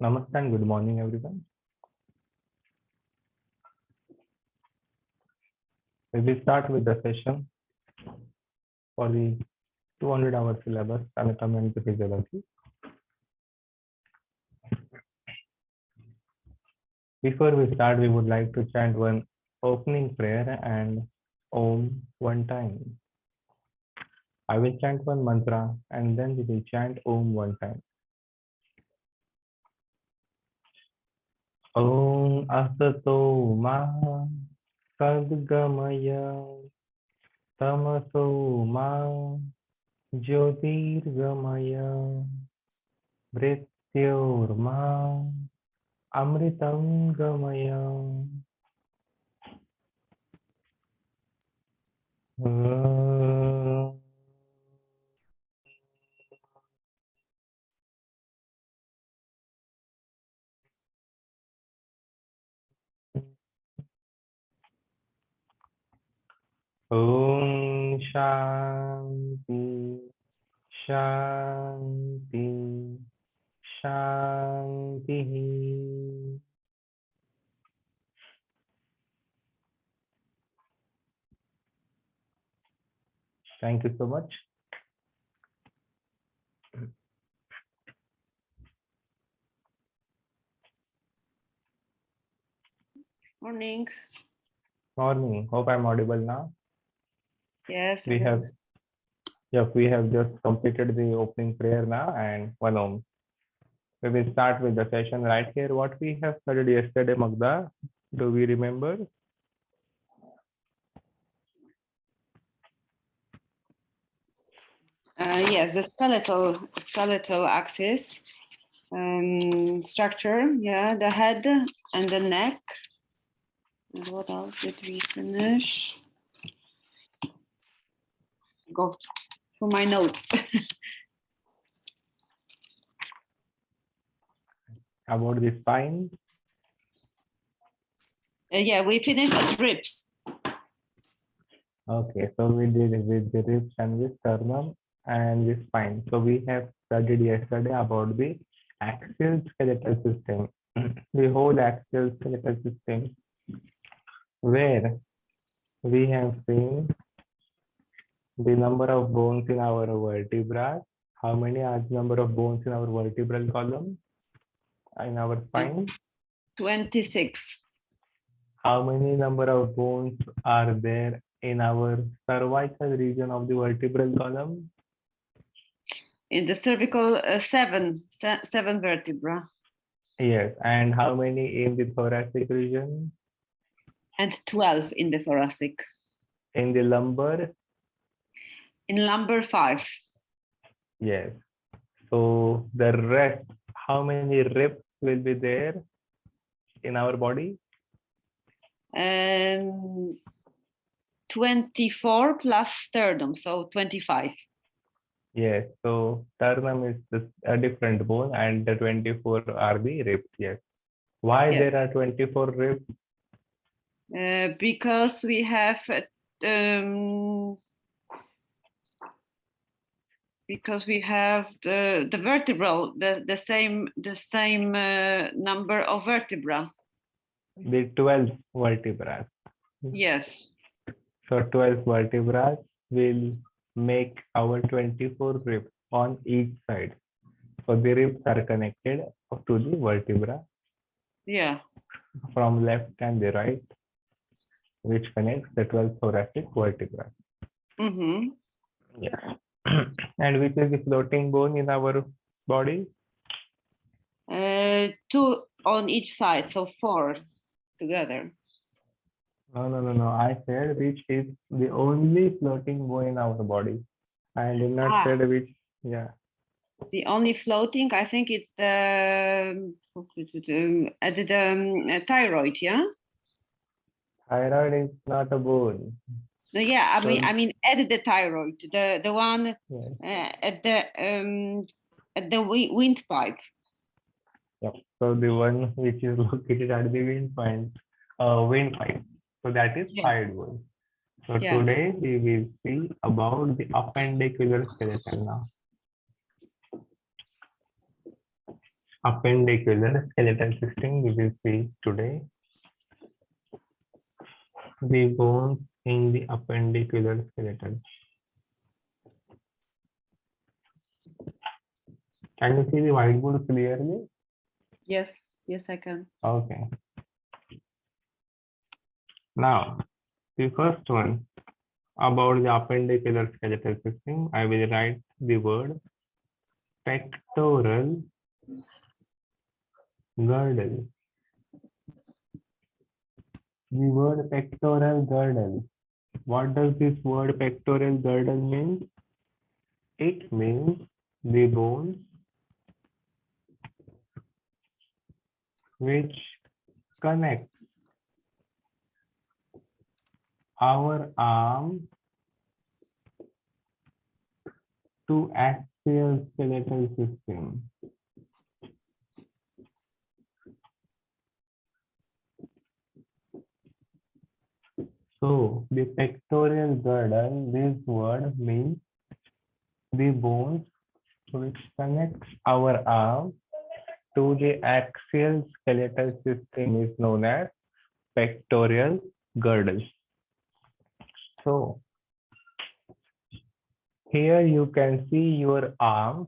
Namaste and good morning, everyone. We will start with the session for the 200-hour syllabus, Anatomy and Physiology. Before we start, we would like to chant one opening prayer and Om one time. I will chant one mantra and then we will chant Om one time. Om Asato Ma 𝐂𝐥𝐚𝐬 Tamaso Ma 𝐤𝐨𝐺𝐚𝐬 Mrityorma Amritam Gamaya. Om Shanti Shanti Shanti. Thank you so much. Morning. Morning. Hope I'm audible now. Yes. We have just completed the opening prayer now and one Om. We will start with the session right here. What we have studied yesterday, Magda, do we remember? Yes, the skeletal axis structure. Yeah, the head and the neck. And what else did we finish? Go through my notes. About the spine? Yeah, we finished with ribs. Okay, so we did it with the ribs and with sternum and the spine. So we have studied yesterday about the axial skeletal system, the whole axial skeletal system, where we have seen the number of bones in our vertebra. How many are the number of bones in our vertebral column? In our spine? 26. How many number of bones are there in our cervical region of the vertebral column? In the cervical, seven vertebra. Yes, and how many in the thoracic region? And 12 in the thoracic. In the lumbar? In lumbar, 5. Yes. So the rest, how many ribs will be there in our body? 24 plus sternum, so 25. Yes, so sternum is a different bone and the 24 are the ribs. Yes. Why Yes. there are 24 ribs? Because we have the vertebral, the same number of vertebra. The 12 vertebrae. Yes. So 12 vertebrae will make our 24 ribs on each side. So the ribs are connected to the vertebra. Yeah. From left and the right, which connects the 12 thoracic vertebrae. Mm-hmm. Yeah. And which is the floating bone in our body? 2 on each side, so 4 together. No. I said which is the only floating bone in our body. I did not say which. Yeah. The only floating, I think it's the thyroid. Yeah. Thyroid is not a bone. No, yeah. I mean, at the thyroid, the one at the windpipe. Yep. So the one which is located at the windpipe. So that is thyroid bone. So today we will see about the appendicular skeleton now. appendicular skeletal system we will see today. The bones in the appendicular skeleton. Can you see the whiteboard clearly? Yes, yes, I can. Okay. Now, the first one about the appendicular skeletal system, I will write the word pectoral girdle. The word pectoral girdle. What does this word pectoral girdle mean? It means the bones which connect our arm to axial skeletal system. So the pectoral girdle, this word means the bones which connects our arm to the axial skeletal system is known as pectoral girdle. So here you can see your arm,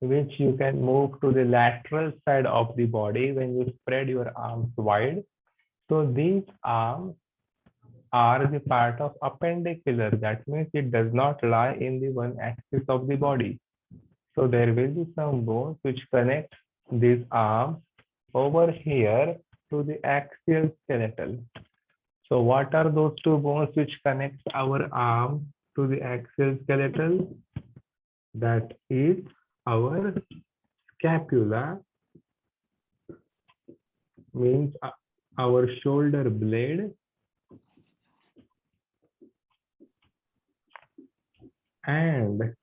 which you can move to the lateral side of the body when you spread your arms wide. So these arms are the part of appendicular. That means it does not lie in the one axis of the body. So there will be some bones which connect these arms over here to the axial skeletal. So what are those two bones which connect our arm to the axial skeletal? That is our scapula, means our shoulder blade, and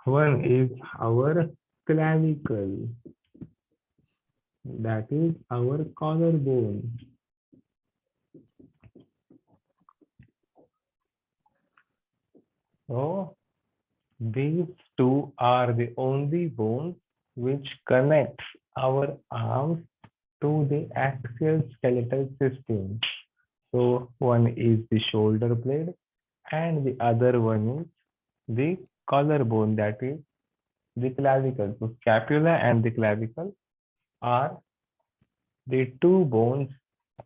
one is our clavicle, that is our collarbone. So these two are the only bones which connect our arms to the axial skeletal system. So one is the shoulder blade and the other one is the collarbone, that is the clavicle. So scapula and the clavicle are the two bones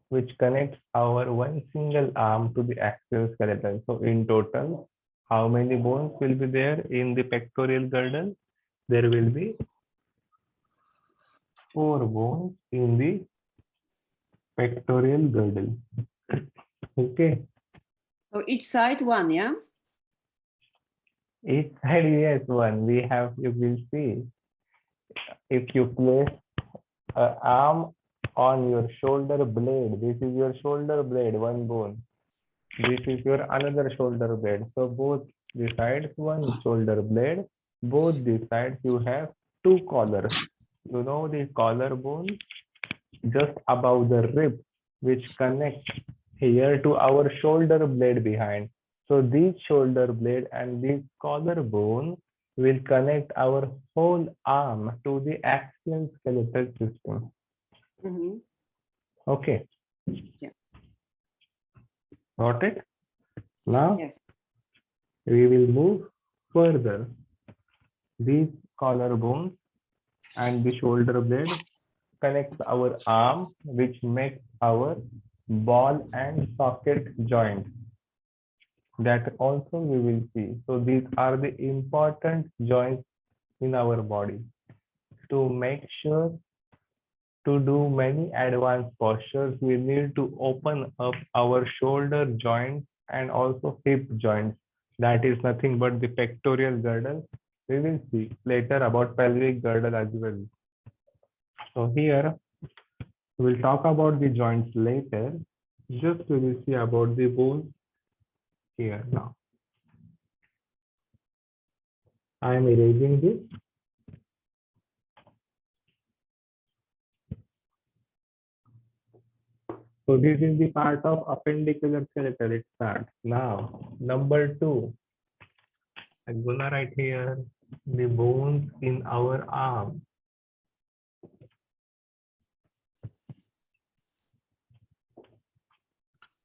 which connects our one single arm to the axial skeleton. So in total, how many bones will be there in the pectoral girdle? There will be 4 bones in the pectoral girdle. Okay. So each side one, yeah? Each side, yes, one. We have, you will see, if you place an arm on your shoulder blade, this is your shoulder blade, one bone. This is your another shoulder blade. So both the sides, one shoulder blade. Both the sides, you have 2 collars. You know the collarbone just above the rib, which connects here to our shoulder blade behind. So this shoulder blade and this collarbone will connect our whole arm to the axial skeletal system. Mm-hmm. Okay. Yeah. Got it? Now, yes, we will move further. These collarbones and the shoulder blade connects our arm, which makes our ball and socket joint. That also we will see. So these are the important joints in our body. To make sure to do many advanced postures, we need to open up our shoulder joints and also hip joints. That is nothing but the pectoral girdle. We will see later about pelvic girdle as well. So here we'll talk about the joints later. Just we will see about the bones here now. I am erasing this. So this is the part of appendicular skeletal. It starts now. Number 2. I'm gonna write here the bones in our arm?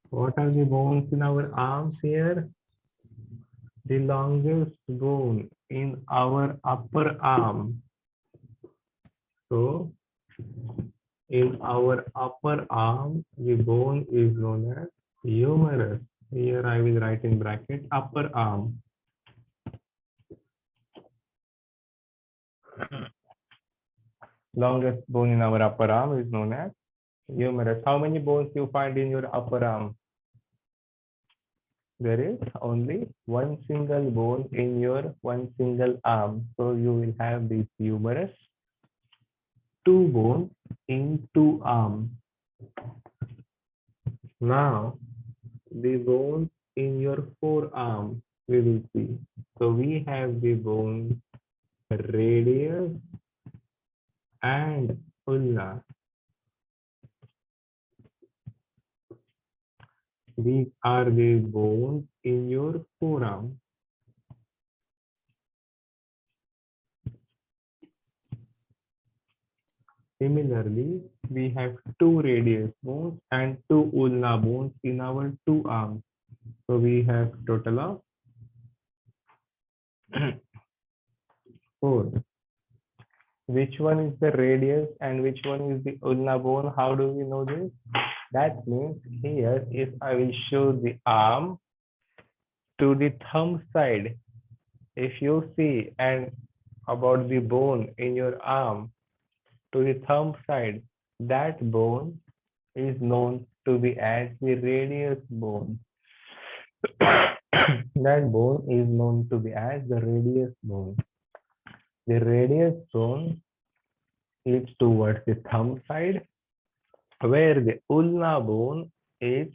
What are the bones in our arms here? The longest bone in our upper arm. So, in our upper arm, the bone is known as humerus. Here I will write in bracket upper arm. Longest bone in our upper arm is known as humerus. How many bones you find in your upper arm? There is only one single bone in your one single arm. So you will have this humerus, two bones in two arms. Now, the bones in your forearm, we will see. So we have the bones radius and ulna. These are the bones in your forearm. Similarly, we have two radius bones and two ulna bones in our two arms. So we have total of 4. Which one is the radius and which one is the ulna bone? How do we know this? That means here, if I will show the arm to the thumb side, if you see and about the bone in your arm to the thumb side, that bone is known to be as the radius bone. That bone is known to be as the radius bone. The radius bone is towards the thumb side, where the ulna bone is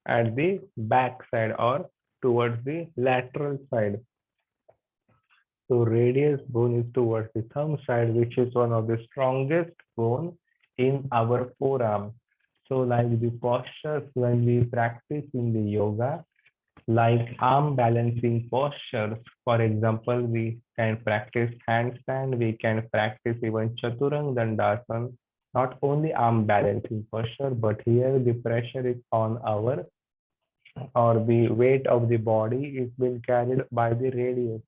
at the back side or towards the lateral side. So radius bone is towards the thumb side, which is one of the strongest bone in our forearm. So like the postures when we practice in the yoga, like arm balancing postures, for example, we can practice handstand, we can practice even chaturanga dandasana, not only arm balancing posture, but here the pressure is on our, or the weight of the body is being carried by the radius.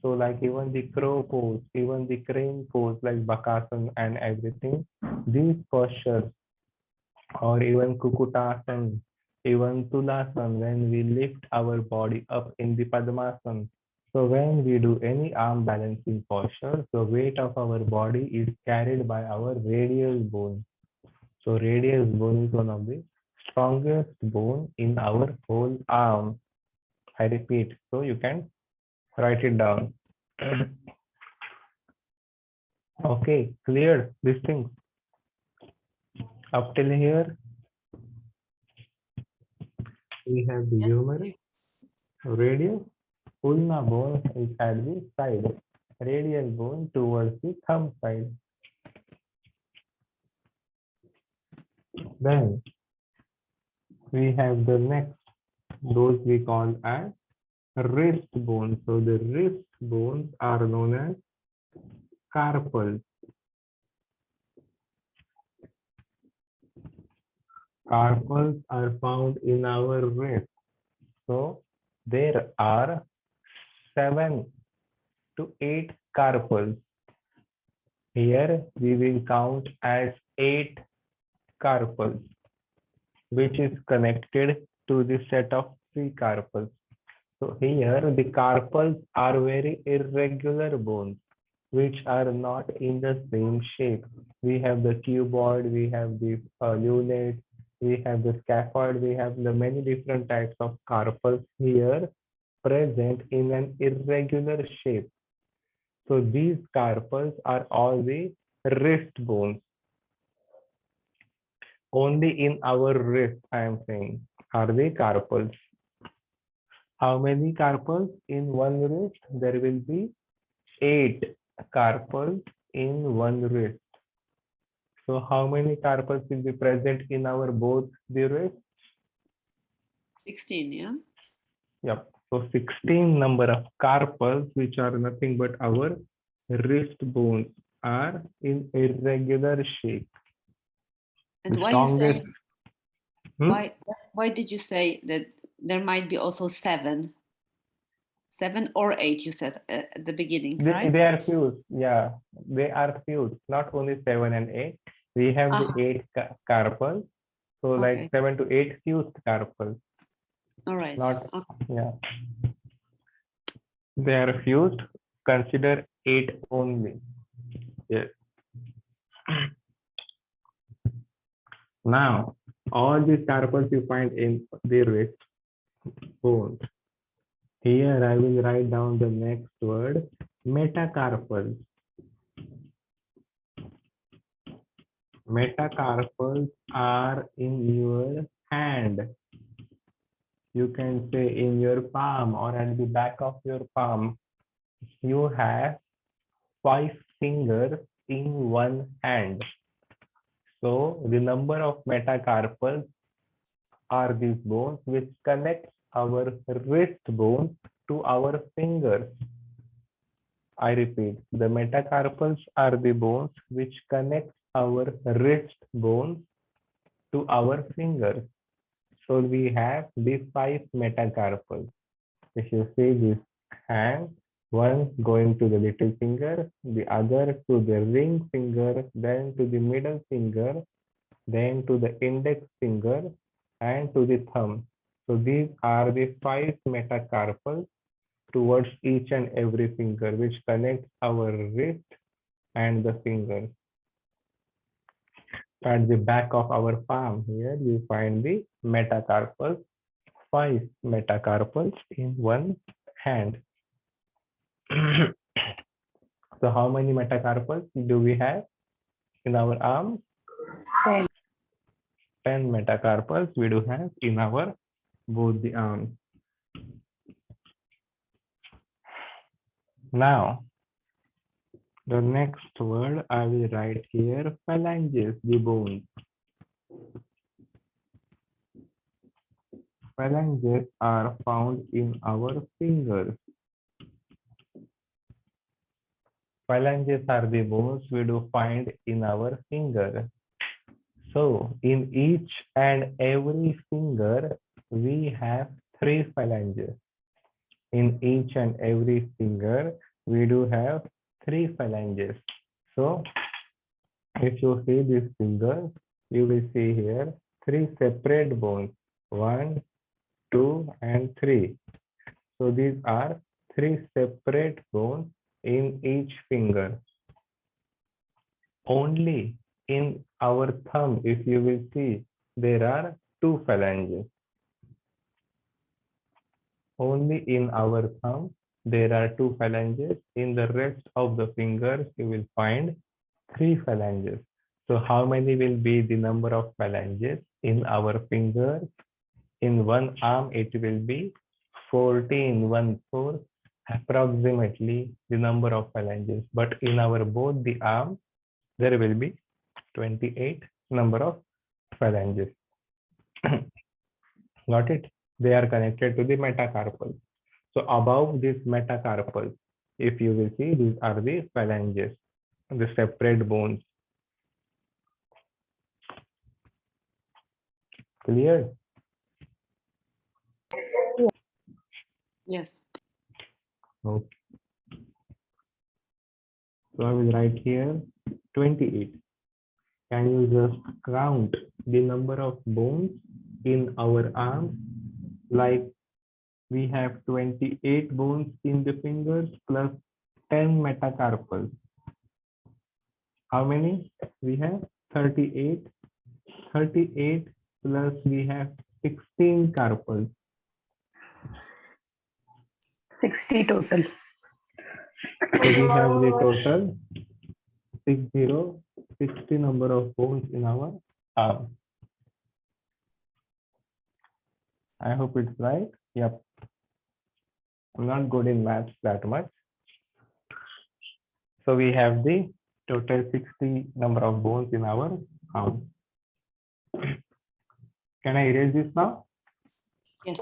So like even the crow pose, even the crane pose like Bakasana and everything, these postures, or even Kukutasana, even Tulasana, when we lift our body up in the Padmasana. So when we do any arm balancing posture, the weight of our body is carried by our radial bone. So radial bone is one of the strongest bone in our whole arm. I repeat, so you can write it down. Okay, clear these things up till here. We have the humerus, radius, ulna bone is at the side, radial bone towards the thumb side. Then we have the next, those we call as wrist bones. So the wrist bones are known as carpals. Carpals are found in our wrist. So there are 7 to 8 carpals. Here we will count as 8 carpals, which is connected to the set of 3 carpals. So here the carpals are very irregular bones, which are not in the same shape. We have the cuboid, we have the lunate, we have the scaphoid, we have the many different types of carpals here present in an irregular shape. So these carpals are all the wrist bones. Only in our wrist, I am saying, are the carpals. How many carpals in one wrist? There will be 8 carpals in one wrist. So how many carpals will be present in our both the wrists? 16, yeah? Yep. So 16 number of carpals, which are nothing but our wrist bones, are in irregular shape. And The why strongest, you say, why did you say that there might be also 7 or 8, you said at the beginning, right? They are fused. Yeah, they are fused. Not only 7 and 8. We have the 8 carpals. So like 7 to 8 fused carpals. All right. Not, yeah. They are fused. Consider 8 only. Yes. Now, all these carpals you find in the wrist bones. Here I will write down the next word, metacarpals. Metacarpals are in your hand. You can say in your palm or at the back of your palm. You have 5 fingers in one hand. So the number of metacarpals are these bones which connect our wrist bones to our fingers. I repeat, the metacarpals are the bones which connect our wrist bones to our fingers. So we have the 5 metacarpals. If you see this hand, one going to the little finger, the other to the ring finger, then to the middle finger, then to the index finger, and to the thumb. So these are the 5 metacarpals towards each and every finger, which connects our wrist and the finger. At the back of our palm here, you find the metacarpals, 5 metacarpals in one hand. So how many metacarpals do we have in our arms? 10. 10 metacarpals we do have in our both the arms. Now, the next word I will write here, phalanges, the bones. Phalanges are found in our fingers. Phalanges are the bones we do find in our finger. So in each and every finger, we have 3 phalanges. In each and every finger, we do have 3 phalanges. So if you see this finger, you will see here 3 separate bones, 1, 2, and 3. So these are 3 separate bones in each finger. Only in our thumb, if you will see, there are 2 phalanges. Only in our thumb, there are 2 phalanges. In the rest of the fingers, you will find 3 phalanges. So how many will be the number of phalanges in our fingers? In one arm, it will be 14, 1/4, approximately the number of phalanges. But in our both the arms, there will be 28 number of phalanges. Got it? They are connected to the metacarpals. So above this metacarpals, if you will see, these are the phalanges, the separate bones. Clear? Yes. Okay. So I will write here 28. Can you just count the number of bones in our arms? Like we have 28 bones in the fingers plus 10 metacarpals. How many? We have 38. 38 plus we have 16 carpals. 60 total. So we have the total 60 number of bones in our arm. I hope it's right. Yep. I'm not good in maths that much. So we have the total 60 number of bones in our arm. Can I erase this now? Yes.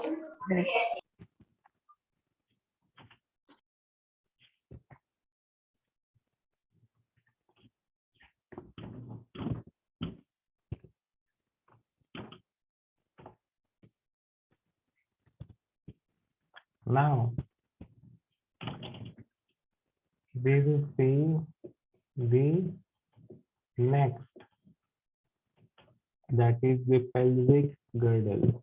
Now we will see the next, that is the pelvic girdle.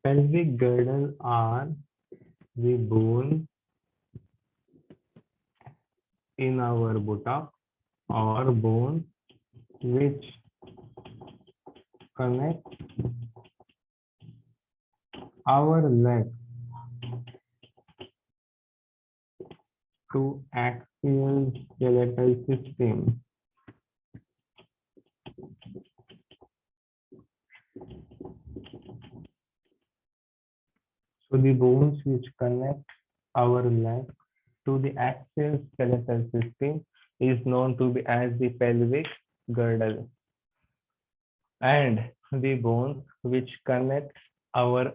Pelvic girdle are the bone in our buttock or bone which connect our leg to axial skeletal system. So the bones which connect our leg to the axial skeletal system is known to be as the pelvic girdle, and the bones which connect our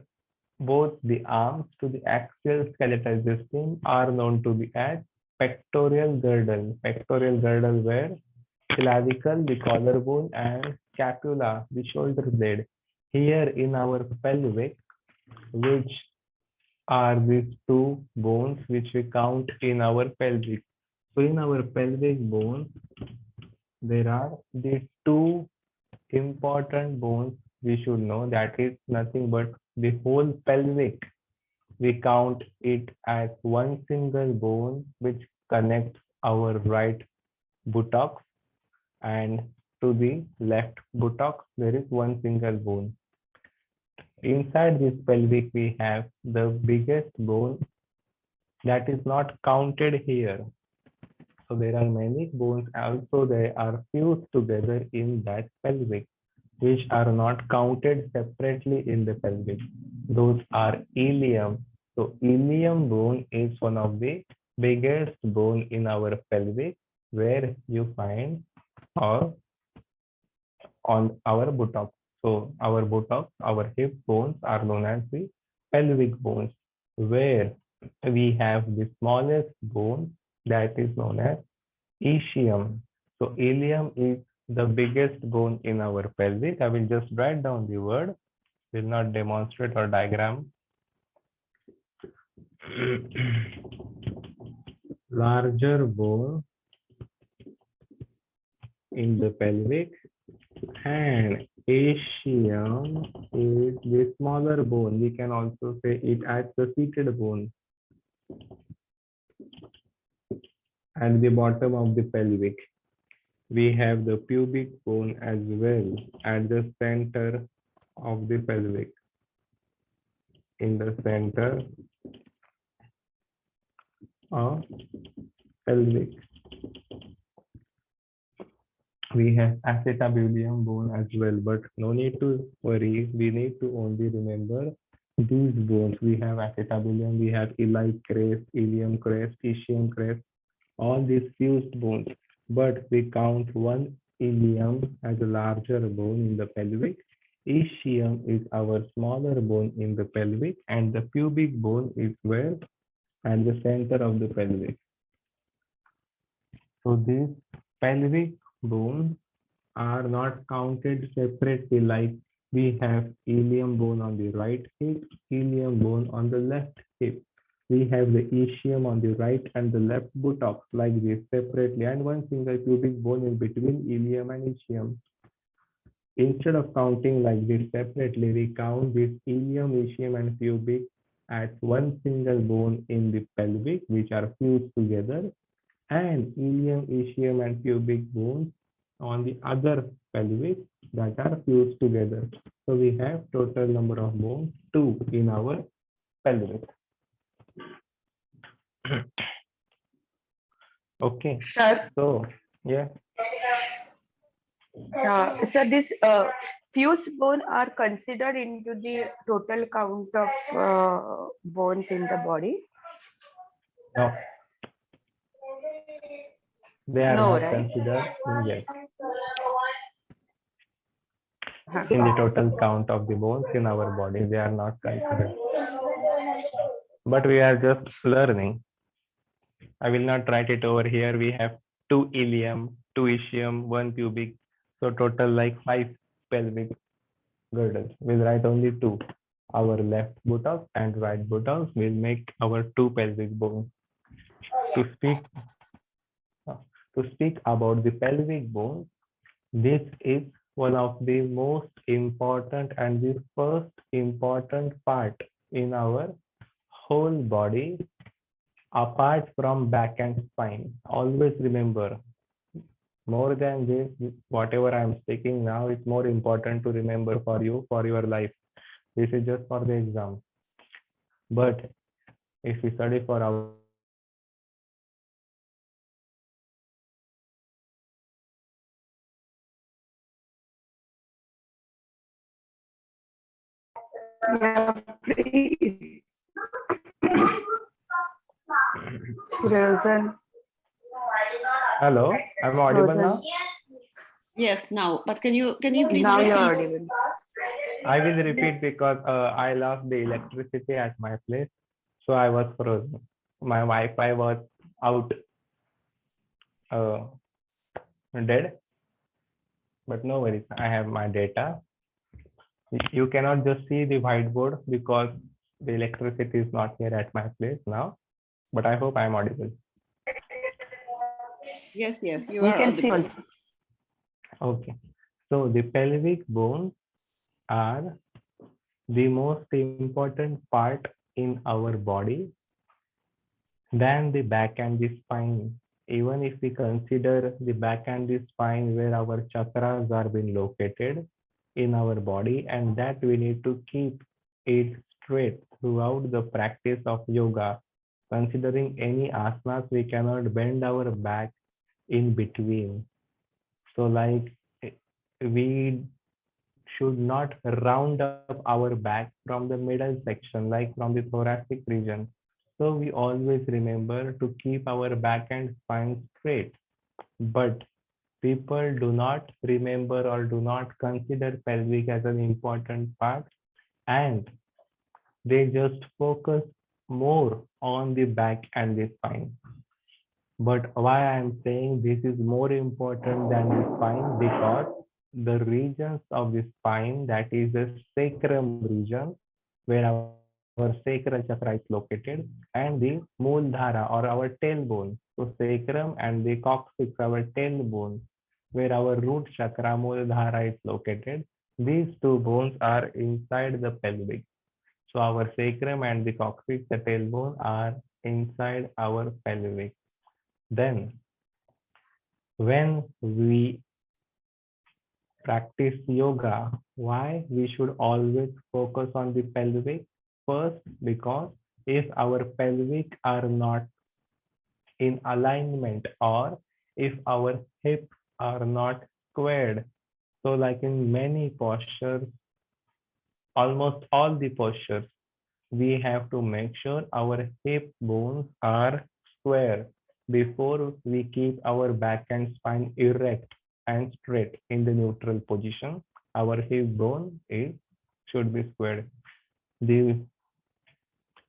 both the arms to the axial skeletal system are known to be as pectoral girdle. Pectoral girdle where clavicle, the collarbone, and scapula, the shoulder blade. Here in our pelvic, which are these two bones which we count in our pelvic. So in our pelvic bone, there are the two important bones we should know, that is nothing but the whole pelvic. We count it as one single bone which connects our right buttocks, and to the left buttocks there is one single bone. Inside this pelvic we have the biggest bone that is not counted here. So there are many bones also, they are fused together in that pelvic, which are not counted separately in the pelvic. Those are ilium. So ilium bone is one of the biggest bone in our pelvic, where you find or on our buttock. So our buttock, our hip bones are known as the pelvic bones, where we have the smallest bone that is known as ischium. So ilium is the biggest bone in our pelvic. I will just write down the word, will not demonstrate or diagram. Larger bone in the pelvic, and ischium is the smaller bone. We can also say it as the seated bone at the bottom of the pelvic. We have the pubic bone as well at the center of the pelvic. In the center of pelvic, we have acetabular bone as well, but no need to worry. We need to only remember these bones. We have acetabular, we have iliac crest, ilium crest, ischium crest, all these fused bones. But we count one ilium as a larger bone in the pelvic. Ischium is our smaller bone in the pelvic, and the pubic bone is where? At the center of the pelvic. So these pelvic bones are not counted separately, like we have ilium bone on the right hip, ilium bone on the left hip. We have the ischium on the right and the left buttocks like this separately, and one single pubic bone in between ilium and ischium. Instead of counting like this separately, we count this ilium, ischium, and pubic as one single bone in the pelvic, which are fused together, and ilium, ischium, and pubic bones on the other pelvic that are fused together. So we have total number of bones 2 in our pelvic. Okay. Sir, So yeah. sir, this fused bone are considered into the total count of bones in the body? No, they are No, not right? considered yet in the total count of the bones in our body. They are not considered. But we are just learning. I will not write it over here. We have 2 ilium, 2 ischium, 1 pubic. So total like 5 pelvic. girdles. We'll write only two. Our left buttocks and right buttocks will make our two pelvic bones. To speak to speak about the pelvic bone, this is one of the most important and the first important part in our whole body apart from back and spine. Always remember, more than this, whatever I'm speaking now is more important to remember for you for your life. This is just for the exam. But if we study for our life, then we have to remember Yeah, please. Frozen. hello, I'm audible Frozen. now. Yes, now, but can you please Now you're repeat? audible. I will repeat because I lost the electricity at my place, so I was frozen. My Wi-Fi was out, uh, dead, but no worries. I have my data. You cannot just see the whiteboard because the electricity is not here at my place now, but I hope I am audible. Yes, yes, you We are can see audible. also. Okay, so the pelvic bones are the most important part in our body than the back and the spine. Even if we consider the back and the spine where our chakras are being located in our body, and that we need to keep it straight throughout the practice of yoga. Considering any asanas, we cannot bend our back in between. So like we should not round up our back from the middle section, like from the thoracic region. So we always remember to keep our back and spine straight. But people do not remember or do not consider pelvic as an important part, and they just focus more on the back and the spine. But why I'm saying this is more important than the spine, because the regions of the spine, that is the sacrum region, where our sacral chakra is located, and the Mooladhara or our tailbone. So sacrum and the coccyx, our tailbone, where our root chakra Mooladhara is located. These two bones are inside the pelvic. So our sacrum and the coccyx, the tailbone, are inside our pelvic. Then, when we practice yoga, why we should always focus on the pelvic? First, because if our pelvic are not in alignment, or if our hips are not squared, so like in many postures, almost all the postures, we have to make sure our hip bones are square before we keep our back and spine erect and straight in the neutral position. Our hip bone is should be squared. The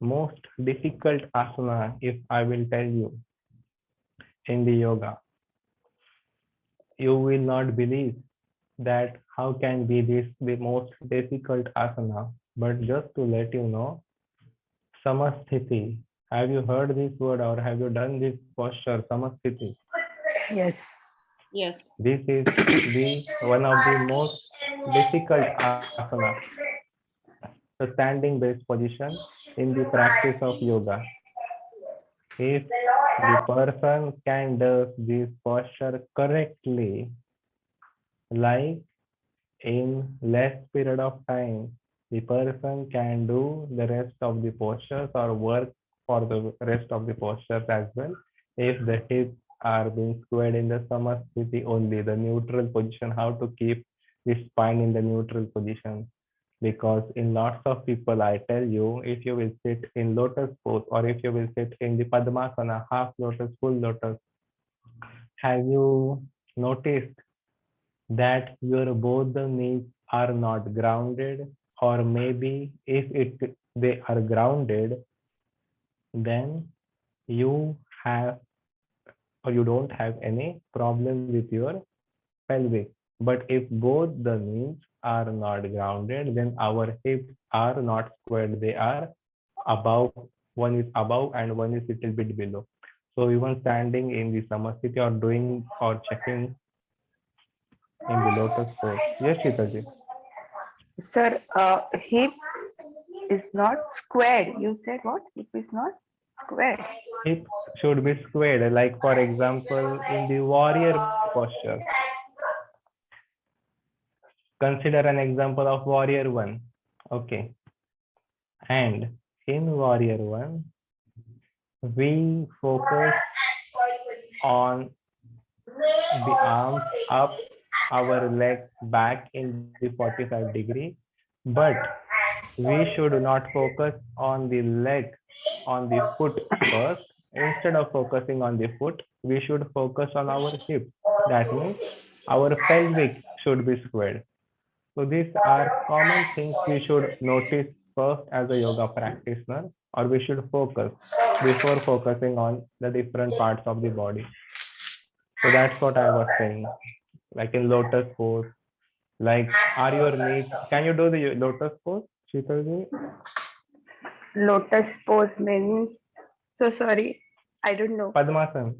most difficult asana, if I will tell you, in the yoga, you will not believe that how can be this the most difficult asana. But just to let you know, Samasthiti. Have you heard this word or have you done this posture, Samasthiti? Yes. Yes. This is the one of the most difficult asana, the standing based position in the practice of yoga. If the person can do this posture correctly, like in less period of time, the person can do the rest of the postures or work for the rest of the postures as well. If the hips are being squared in the samasthiti only, the neutral position, how to keep the spine in the neutral position. Because in lots of people, I tell you, if you will sit in lotus pose or if you will sit in the Padmasana, half lotus, full lotus, have you noticed that your both the knees are not grounded, or maybe if they are grounded, then you have or you don't have any problem with your pelvic. But if both the knees are not grounded, then our hips are not squared. They are above, one is above and one is little bit below. So even standing in the samasthiti or doing or checking in the lotus pose. Yes, Shitaji. Sir, hip is not squared. You said what? Hip is not squared. Hip should be squared. Like for example, in the warrior posture. Consider an example of warrior one. Okay. And in warrior one, we focus on the arms up, our legs back in the 45 degree, but we should not focus on the leg, on the foot first. Instead of focusing on the foot, we should focus on our hip. That means our pelvic should be squared. So these are common things we should notice first as a yoga practitioner, or we should focus before focusing on the different parts of the body. So that's what I was saying. Like in lotus pose, like are your knees, can you do the lotus pose, Sheetalji? Lotus pose means, so sorry, I don't know. Padmasana.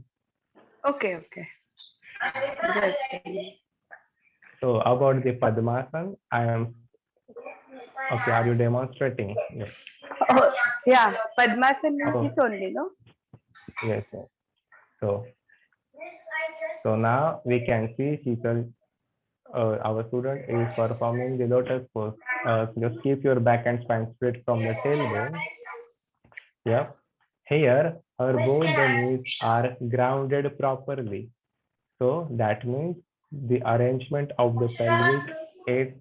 Okay, okay. Just tell me. So about the Padmasana, I am, okay, are you demonstrating? Yes. Oh, yeah, Padmasana means Oh. this only, no? Yes, yes. So now we can see Sheetal, our student is performing the lotus pose. Just keep your back and spine straight from the tailbone. Yep. Here, her both the knees are grounded properly. So that means the arrangement of the pelvic is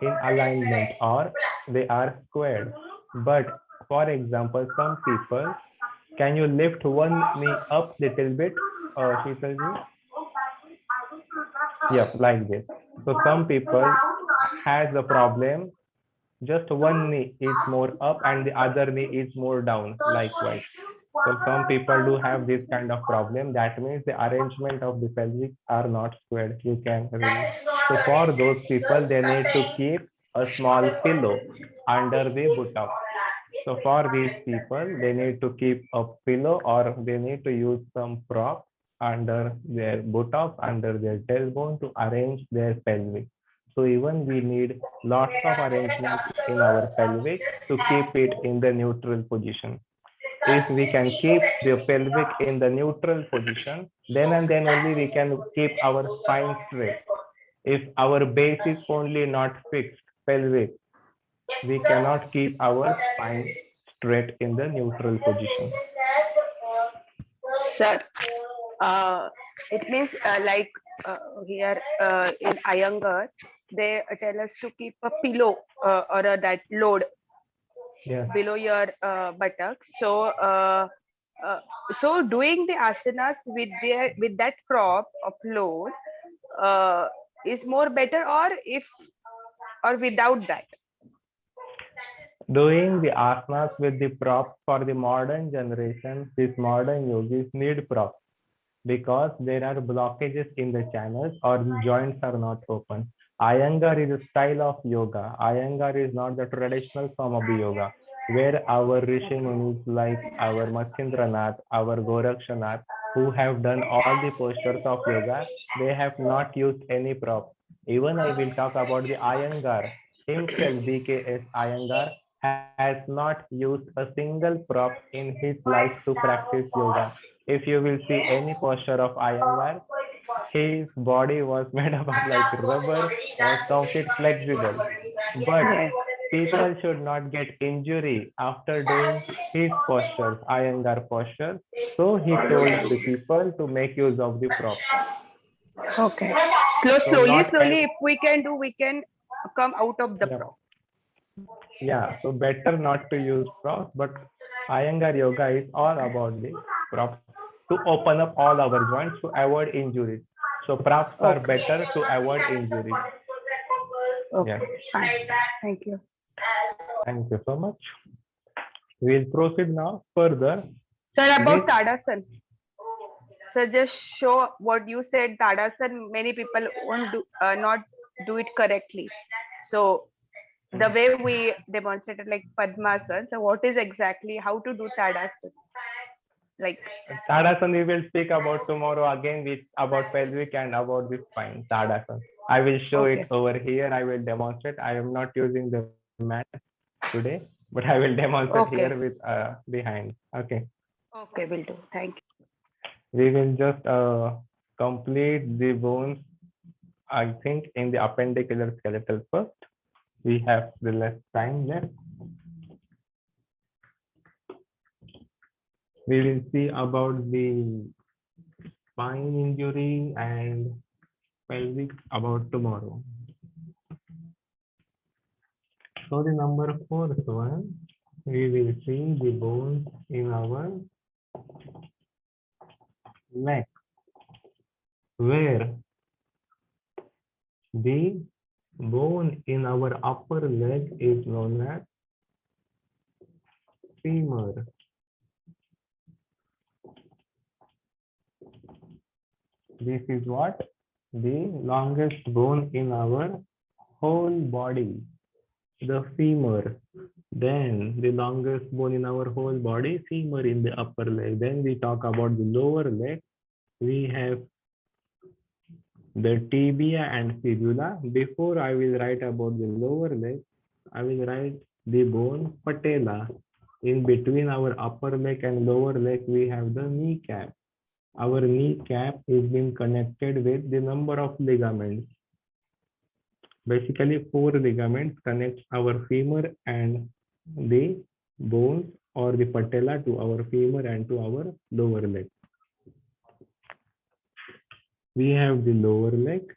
in alignment or they are squared. But for example, some people, can you lift one knee up little bit, Sheetalji? Yep, like this. So some people has a problem, just one knee is more up and the other knee is more down, likewise. So some people do have this kind of problem. That means the arrangement of the pelvic are not squared. You can really. So for those people, they need to keep a small pillow under the buttock. So for these people, they need to keep a pillow or they need to use some prop under their buttock, under their tailbone to arrange their pelvic. So even we need lots of arrangements in our pelvic to keep it in the neutral position. If we can keep the pelvic in the neutral position, then and then only we can keep our spine straight. If our base is only not fixed, pelvic, we cannot keep our spine straight in the neutral position. Sir, it means here in Iyengar, they tell us to keep a pillow or that load below your buttocks. So doing the asanas with that prop of load is more better, or without that. Doing the asanas with the props for the modern generation, these modern yogis need props because there are blockages in the channels or the joints are not open. Iyengar is a style of yoga. Iyengar is not the traditional form of the yoga, where our Rishi Munis like our Matsyendranath, our Gorakshanath, who have done all the postures of yoga, they have not used any prop. Even I will talk about the Iyengar. Himself, 𝐵𝐾𝐻 Iyengar, has not used a single prop in his life to practice yoga. If you will see any posture of Iyengar, his body was made up of like rubber, was complete flexible. But people should not get injury after doing his postures, Iyengar posture. So he told the people to make use of the prop. Okay. So Slowly, not if we can do, we can come out of the prop. Yeah, so better not to use props, but Iyengar yoga is all about the props to open up all our joints to avoid injuries. So props are better to avoid injuries. Okay, fine. Thank you. Thank you so much. We'll proceed now further. Sir, about Tadasan. So just show what you said, Tadasan. Many people won't do, not do it correctly. So the way we demonstrated like Padmasana, so what is exactly how to do Tadasana? Like Tadasana we will speak about tomorrow again with about pelvic and about the spine. Tadasana. I will show it okay, over here. I will demonstrate. I am not using the mat today, but I will demonstrate here okay, with behind. Okay. okay, will do. Thank you. We will just complete the bones, I think, in the appendicular skeletal first. We have the less time left. We will see about the spine injury and pelvic about tomorrow. So the number fourth one, we will see the bones in our leg, where the bone in our upper leg is known as femur. This is what? The longest bone in our whole body, the femur. Then the longest bone in our whole body, femur in the upper leg. Then we talk about the lower leg. We have the tibia and fibula. Before I will write about the lower leg, I will write the bone patella. In between our upper leg and lower leg, we have the kneecap. Our kneecap is being connected with the number of ligaments. Basically, 4 ligaments connect our femur and the bones or the patella to our femur and to our lower leg. We have the lower leg,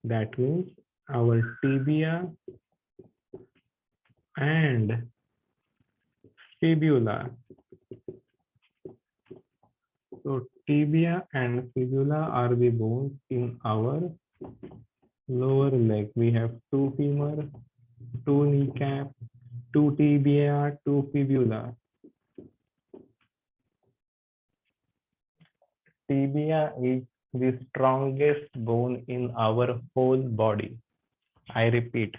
that means our tibia and fibula. So tibia and fibula are the bones in our lower leg. We have 2 femur, 2 kneecap, 2 tibia, 2 fibula. Tibia is the strongest bone in our whole body. I repeat,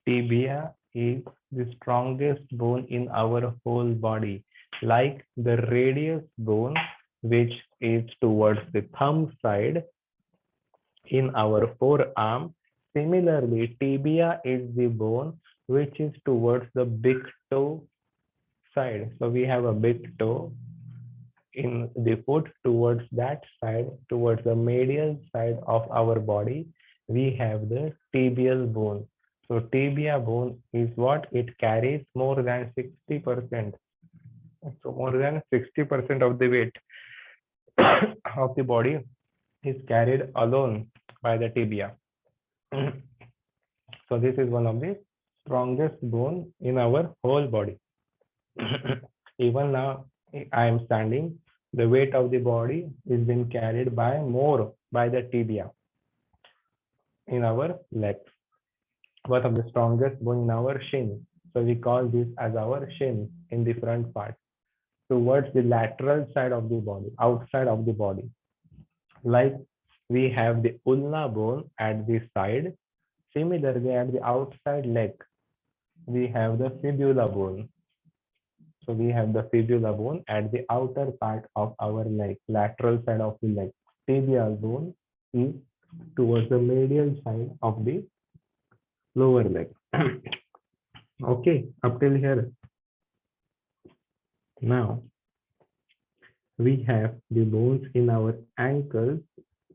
tibia is the strongest bone in our whole body, like the radius bone, which is towards the thumb side in our forearm. Similarly, tibia is the bone which is towards the big toe side. So we have a big toe in the foot towards that side, towards the medial side of our body, we have the tibial bone. So tibia bone is what? It carries more than 60%. So more than 60% of the weight of the body is carried alone by the tibia. So this is one of the strongest bone in our whole body. Even now I am standing, the weight of the body is being carried by more by the tibia in our legs. One of the strongest bone in our shin. So we call this as our shin in the front part, towards the lateral side of the body, outside of the body. Like we have the ulna bone at the side. Similarly, at the outside leg, we have the fibula bone. So we have the fibula bone at the outer part of our leg, lateral side of the leg. Tibial bone is towards the medial side of the lower leg. Okay, up till here. Now, we have the bones in our ankles.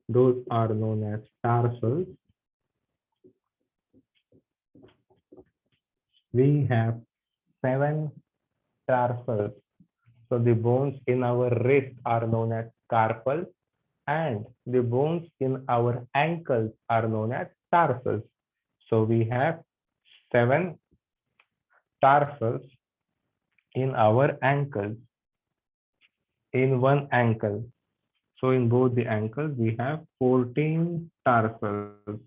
Those are known as tarsals. We have 7 tarsals. So the bones in our wrist are known as carpals, and the bones in our ankles are known as tarsals. So we have 7 tarsals in our ankles, in one ankle. So in both the ankles, we have 14 tarsals.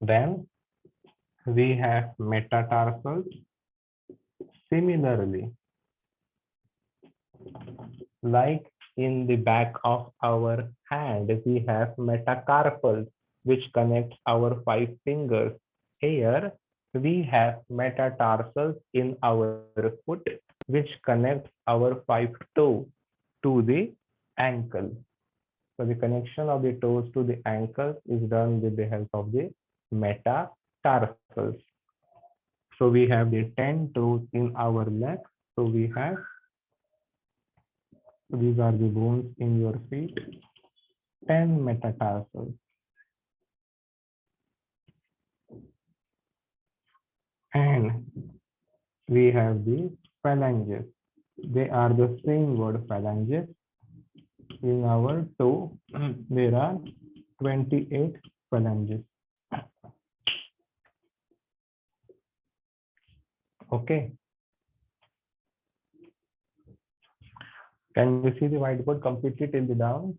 Then we have metatarsals. Similarly, like in the back of our hand, we have metacarpals. which connects our 5 fingers. Here we have metatarsals in our foot, which connects our 5 toes to the ankle. So the connection of the toes to the ankles is done with the help of the metatarsals. So we have the 10 toes in our legs. So we have, these are the bones in your feet, 10 metatarsals. And we have the phalanges. They are the same word, phalanges. In our toe, there are 28 phalanges. Okay. Can you see the whiteboard completely till the down?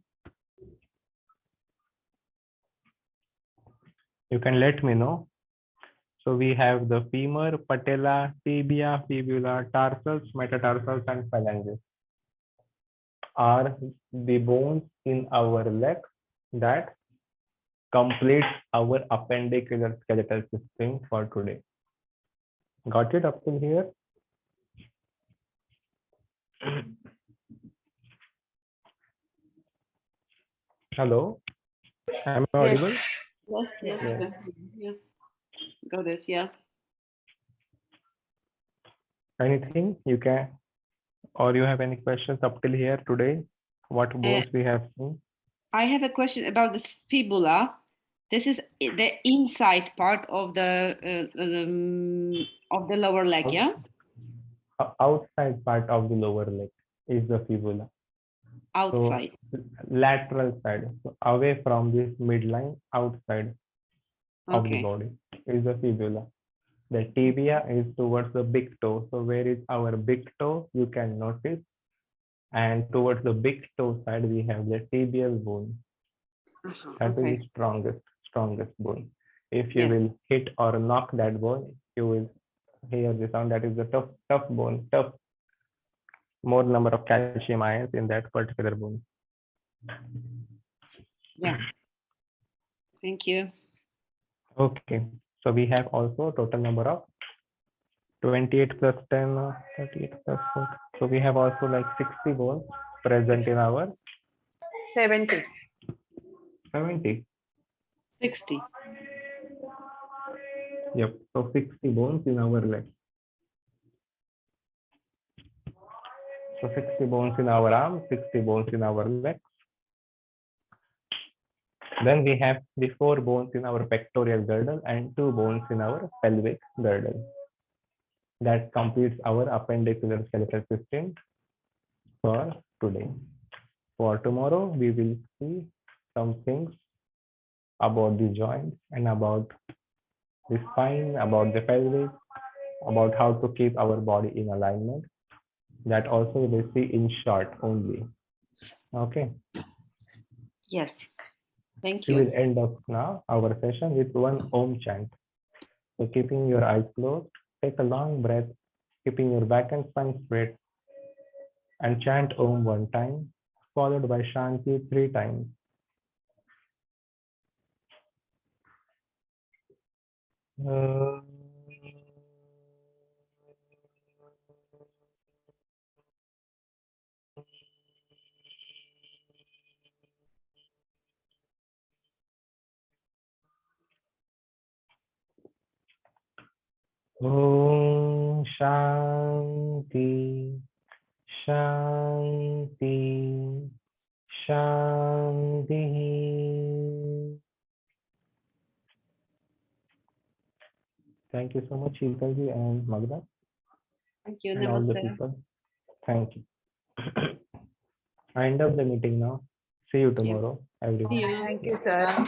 You can let me know. So we have the femur, patella, tibia, fibula, tarsals, metatarsals, and phalanges are the bones in our legs that completes our appendicular skeletal system for today. Got it up till here? Hello, am I audible? Yes, yes, Yes. yeah. Got it, yeah. Anything you can, or you have any questions up till here today? What bones we have seen? I have a question about this fibula. This is the inside part of the lower leg, yeah? Outside part of the lower leg is the fibula. Outside. So lateral side, so away from this midline, outside of the body is the fibula. The tibia is towards the big toe. So where is our big toe? You can notice. And towards the big toe side, we have the tibial bone. That is the strongest bone. If you will hit or knock that bone, you will hear the sound. That is the tough bone, tough. More number of calcium ions in that particular bone. Yeah. Thank you. Okay. So we have also total number of 28 plus 10, 38 plus 4. So we have also like 60 bones present in our 70. 70. 60. Yep. So 60 bones in our leg. So 60 bones in our arm, 60 bones in our legs. Then we have the 4 bones in our pectoral girdle and 2 bones in our pelvic girdle. That completes our appendicular skeletal system for today. For tomorrow, we will see some things about the joints and about the spine, about the pelvis, about how to keep our body in alignment. That also we will see in short only. Okay. Yes. Thank you. We will end up now our session with one Om chant. So keeping your eyes closed, take a long breath, keeping your back and spine straight, and chant Om 1 time, followed by Shanti 3 times. Om Shanti, Shanti, Shanti. Thank you so much, 𝐂𝐥𝐚𝐬 and Magda. Thank you. And all the Namaste. people. Thank you. I end up the meeting now. See you tomorrow, everyone. See you. Thank you, sir.